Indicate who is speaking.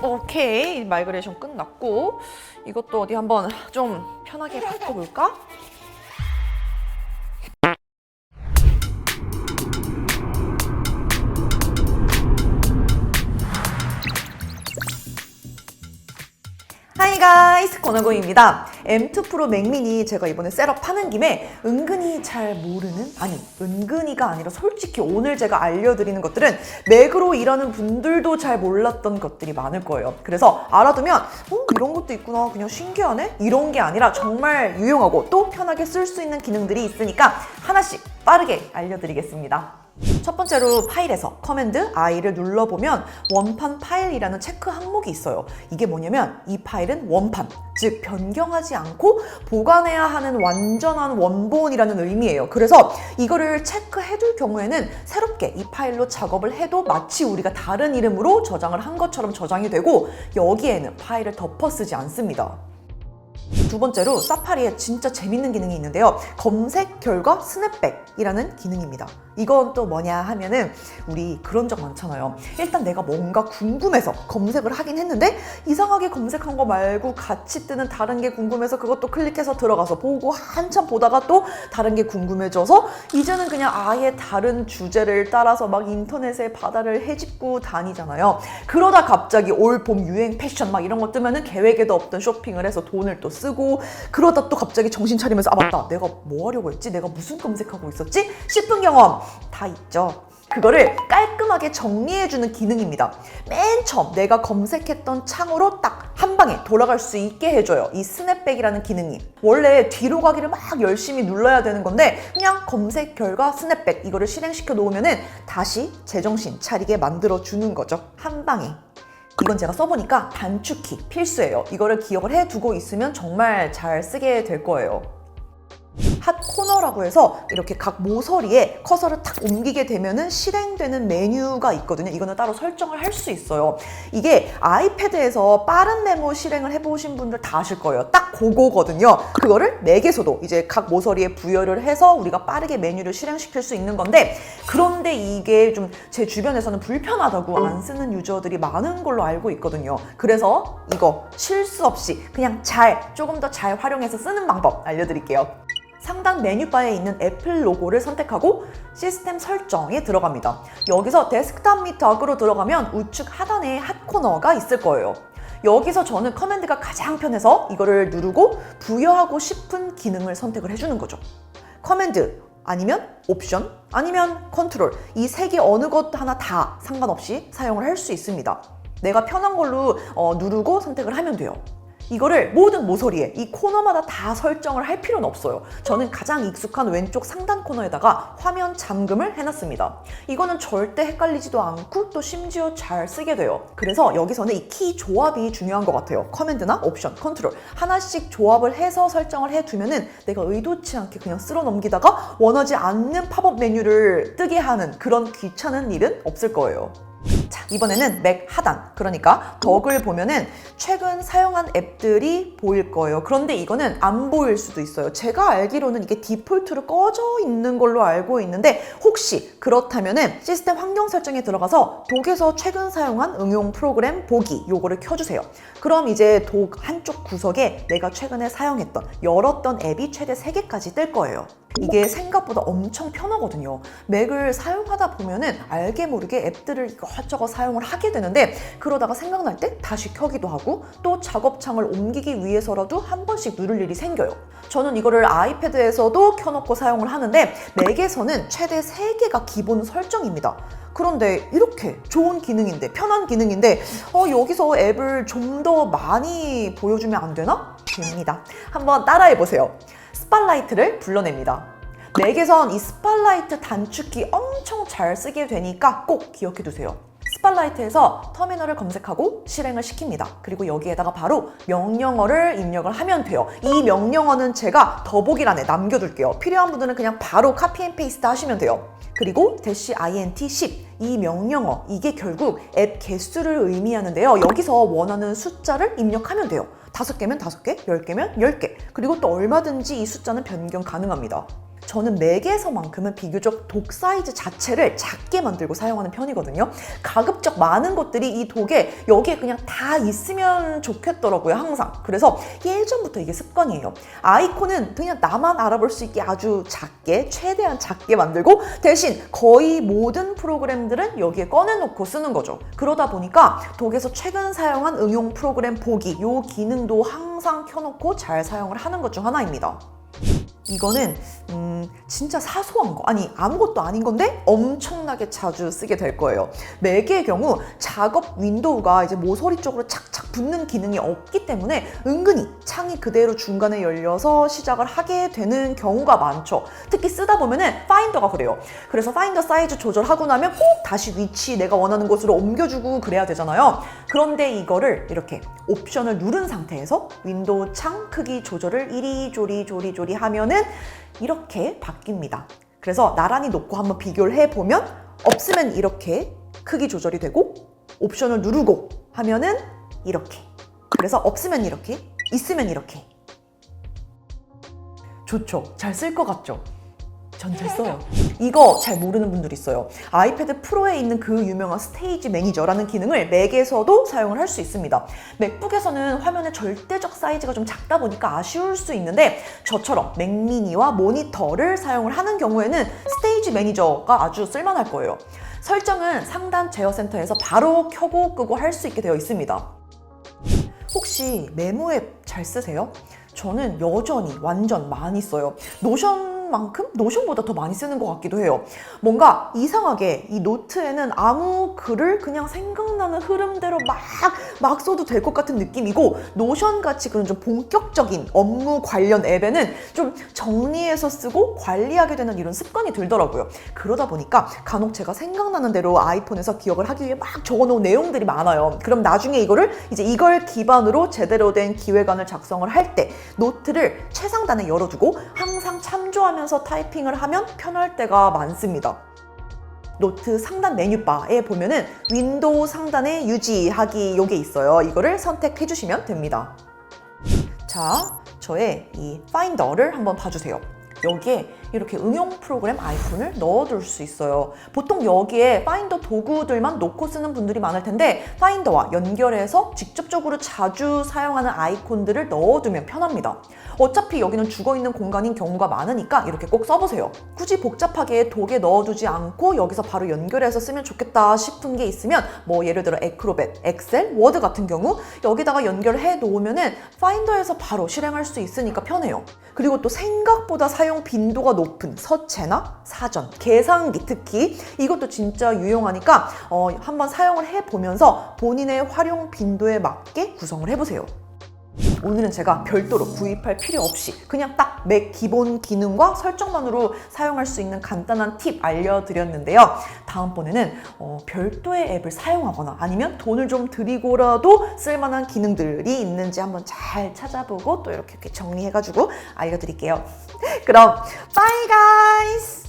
Speaker 1: 오케이, 마이그레이션 끝났고 이것도 어디 한번 좀 편하게 바꿔볼까? 하이 가이스, 권호고입니다. M2 프로 맥미니 제가 이번에 셋업하는 김에 은근히 잘 모르는, 아니 은근히가 아니라 솔직히 오늘 제가 알려드리는 것들은 맥으로 일하는 분들도 잘 몰랐던 것들이 많을 거예요. 그래서 알아두면 이런 것도 있구나, 그냥 신기하네? 이런 게 아니라 정말 유용하고 또 편하게 쓸 수 있는 기능들이 있으니까 하나씩 빠르게 알려드리겠습니다. 첫 번째로 파일에서 커맨드 I를 눌러보면 원판 파일이라는 체크 항목이 있어요. 이게 뭐냐면 이 파일은 원판, 즉 변경하지 않고 보관해야 하는 완전한 원본이라는 의미예요. 그래서 이거를 체크해둘 경우에는 새롭게 이 파일로 작업을 해도 마치 우리가 다른 이름으로 저장을 한 것처럼 저장이 되고 여기에는 파일을 덮어 쓰지 않습니다. 두 번째로 사파리에 진짜 재밌는 기능이 있는데요. 검색 결과 스냅백이라는 기능입니다. 이건 또 뭐냐 하면은 우리 그런 적 많잖아요. 일단 내가 뭔가 궁금해서 검색을 하긴 했는데 이상하게 검색한 거 말고 같이 뜨는 다른 게 궁금해서 그것도 클릭해서 들어가서 보고 한참 보다가 또 다른 게 궁금해져서 이제는 그냥 아예 다른 주제를 따라서 막 인터넷의 바다를 헤집고 다니잖아요. 그러다 갑자기 올 봄 유행 패션 막 이런 거 뜨면은 계획에도 없던 쇼핑을 해서 돈을 또 쓰고 그러다 또 갑자기 정신 차리면서 아 맞다, 내가 뭐 하려고 했지? 내가 무슨 검색하고 있었지? 싶은 경험 다 있죠. 그거를 깔끔하게 정리해주는 기능입니다. 맨 처음 내가 검색했던 창으로 딱 한 방에 돌아갈 수 있게 해줘요. 이 스냅백이라는 기능이. 원래 뒤로 가기를 막 열심히 눌러야 되는 건데 그냥 검색 결과 스냅백 이거를 실행시켜 놓으면은 다시 제정신 차리게 만들어주는 거죠. 한 방에. 이건 제가 써보니까 단축키 필수예요. 이거를 기억을 해두고 있으면 정말 잘 쓰게 될 거예요. 핫 코너라고 해서 이렇게 각 모서리에 커서를 탁 옮기게 되면은 실행되는 메뉴가 있거든요. 이거는 따로 설정을 할 수 있어요. 이게 아이패드에서 빠른 메모 실행을 해보신 분들 다 아실 거예요. 딱 그거거든요. 그거를 맥에서도 이제 각 모서리에 부여를 해서 우리가 빠르게 메뉴를 실행시킬 수 있는 건데 그런데 이게 좀 제 주변에서는 불편하다고 안 쓰는 유저들이 많은 걸로 알고 있거든요. 그래서 이거 실수 없이 그냥 조금 더 잘 활용해서 쓰는 방법 알려드릴게요. 상단 메뉴바에 있는 애플 로고를 선택하고 시스템 설정에 들어갑니다. 여기서 데스크탑 및 덕으로 들어가면 우측 하단에 핫 코너가 있을 거예요. 여기서 저는 커맨드가 가장 편해서 이거를 누르고 부여하고 싶은 기능을 선택을 해주는 거죠. 커맨드 아니면 옵션 아니면 컨트롤 이 세 개 어느 것 하나 다 상관없이 사용을 할 수 있습니다. 내가 편한 걸로 누르고 선택을 하면 돼요. 이거를 모든 모서리에 이 코너마다 다 설정을 할 필요는 없어요. 저는 가장 익숙한 왼쪽 상단 코너에다가 화면 잠금을 해놨습니다. 이거는 절대 헷갈리지도 않고 또 심지어 잘 쓰게 돼요. 그래서 여기서는 이 키 조합이 중요한 것 같아요. 커맨드나 옵션, 컨트롤 하나씩 조합을 해서 설정을 해두면은 내가 의도치 않게 그냥 쓸어 넘기다가 원하지 않는 팝업 메뉴를 뜨게 하는 그런 귀찮은 일은 없을 거예요. 자, 이번에는 맥 하단, 그러니까 덕을 보면은 최근 사용한 앱들이 보일 거예요. 그런데 이거는 안 보일 수도 있어요. 제가 알기로는 이게 디폴트로 꺼져 있는 걸로 알고 있는데 혹시 그렇다면은 시스템 환경 설정에 들어가서 독에서 최근 사용한 응용 프로그램 보기 요거를 켜주세요. 그럼 이제 독 한쪽 구석에 내가 최근에 사용했던 열었던 앱이 최대 3개까지 뜰 거예요. 이게 생각보다 엄청 편하거든요. 맥을 사용하다 보면은 알게 모르게 앱들을 이것저것 사용을 하게 되는데 그러다가 생각날 때 다시 켜기도 하고 또 작업창을 옮기기 위해서라도 한 번씩 누를 일이 생겨요. 저는 이거를 아이패드에서도 켜놓고 사용을 하는데 맥에서는 최대 3개가 기본 설정입니다. 그런데 이렇게 좋은 기능인데 편한 기능인데 여기서 앱을 좀 더 많이 보여주면 안 되나? 됩니다. 한번 따라해보세요. 스팟라이트를 불러냅니다. 맥에선 이 스팟라이트 단축키 엄청 잘 쓰게 되니까 꼭 기억해 두세요. 스팟라이트에서 터미널을 검색하고 실행을 시킵니다. 그리고 여기에다가 바로 명령어를 입력을 하면 돼요. 이 명령어는 제가 더보기란에 남겨둘게요. 필요한 분들은 그냥 바로 카피 앤 페이스트 하시면 돼요. 그리고 -int10 이 명령어 이게 결국 앱 개수를 의미하는데요. 여기서 원하는 숫자를 입력하면 돼요. 5개면 5개, 10개면 10개. 그리고 또 얼마든지 이 숫자는 변경 가능합니다. 저는 맥에서만큼은 비교적 독 사이즈 자체를 작게 만들고 사용하는 편이거든요. 가급적 많은 것들이 이 독에 여기에 그냥 다 있으면 좋겠더라고요, 항상. 그래서 예전부터 이게 습관이에요. 아이콘은 그냥 나만 알아볼 수 있게 아주 작게, 최대한 작게 만들고 대신 거의 모든 프로그램들은 여기에 꺼내놓고 쓰는 거죠. 그러다 보니까 독에서 최근 사용한 응용 프로그램 보기, 이 기능도 항상 켜놓고 잘 사용을 하는 것 중 하나입니다. 이거는 진짜 사소한 거, 아니 아무것도 아닌 건데 엄청나게 자주 쓰게 될 거예요. 맥의 경우 작업 윈도우가 이제 모서리 쪽으로 착착 붙는 기능이 없기 때문에 은근히 창이 그대로 중간에 열려서 시작을 하게 되는 경우가 많죠. 특히 쓰다 보면은 파인더가 그래요. 그래서 파인더 사이즈 조절하고 나면 꼭 다시 위치 내가 원하는 곳으로 옮겨주고 그래야 되잖아요. 그런데 이거를 이렇게 옵션을 누른 상태에서 윈도우 창 크기 조절을 이리조리 하면은 이렇게 바뀝니다. 그래서 나란히 놓고 한번 비교를 해보면 없으면 이렇게 크기 조절이 되고 옵션을 누르고 하면은 이렇게. 그래서 없으면 이렇게, 있으면 이렇게. 좋죠? 잘 쓸 것 같죠? 전 잘 써요. 이거 잘 모르는 분들이 있어요. 아이패드 프로에 있는 그 유명한 스테이지 매니저라는 기능을 맥에서도 사용을 할 수 있습니다. 맥북에서는 화면의 절대적 사이즈가 좀 작다 보니까 아쉬울 수 있는데 저처럼 맥미니와 모니터를 사용을 하는 경우에는 스테이지 매니저가 아주 쓸만할 거예요. 설정은 상단 제어센터에서 바로 켜고 끄고 할 수 있게 되어 있습니다. 혹시 메모 앱 잘 쓰세요? 저는 여전히 완전 많이 써요. 노션만큼 노션보다 더 많이 쓰는 것 같기도 해요. 뭔가 이상하게 이 노트에는 아무 글을 그냥 생각나는 흐름대로 막 써도 될 것 같은 느낌이고 노션같이 그런 좀 본격적인 업무 관련 앱에는 좀 정리해서 쓰고 관리하게 되는 이런 습관이 들더라고요. 그러다 보니까 간혹 제가 생각나는 대로 아이폰에서 기억을 하기 위해 막 적어놓은 내용들이 많아요. 그럼 나중에 이걸 기반으로 제대로 된 기획안을 작성을 할 때 노트를 최상단에 열어두고 항상 참조하면서 타이핑을 하면 편할 때가 많습니다. 노트 상단 메뉴바에 보면은 윈도우 상단에 유지하기 요게 있어요. 이거를 선택해 주시면 됩니다. 자, 저의 이 파인더를 한번 봐주세요. 여기에 이렇게 응용 프로그램 아이콘을 넣어둘 수 있어요. 보통 여기에 파인더 도구들만 놓고 쓰는 분들이 많을 텐데 파인더와 연결해서 직접적으로 자주 사용하는 아이콘들을 넣어두면 편합니다. 어차피 여기는 죽어있는 공간인 경우가 많으니까 이렇게 꼭 써보세요. 굳이 복잡하게 독에 넣어두지 않고 여기서 바로 연결해서 쓰면 좋겠다 싶은 게 있으면 뭐 예를 들어 애크로벳, 엑셀, 워드 같은 경우 여기다가 연결해 놓으면은 파인더에서 바로 실행할 수 있으니까 편해요. 그리고 또 생각보다 사용 빈도가 높은 서체나 사전, 계산기 특히 이것도 진짜 유용하니까 한번 사용을 해보면서 본인의 활용 빈도에 맞게 구성을 해보세요. 오늘은 제가 별도로 구입할 필요 없이 그냥 딱 맥 기본 기능과 설정만으로 사용할 수 있는 간단한 팁 알려드렸는데요. 다음번에는 별도의 앱을 사용하거나 아니면 돈을 좀 들이고라도 쓸만한 기능들이 있는지 한번 잘 찾아보고 또 이렇게 정리해가지고 알려드릴게요. 그럼 바이 가이즈!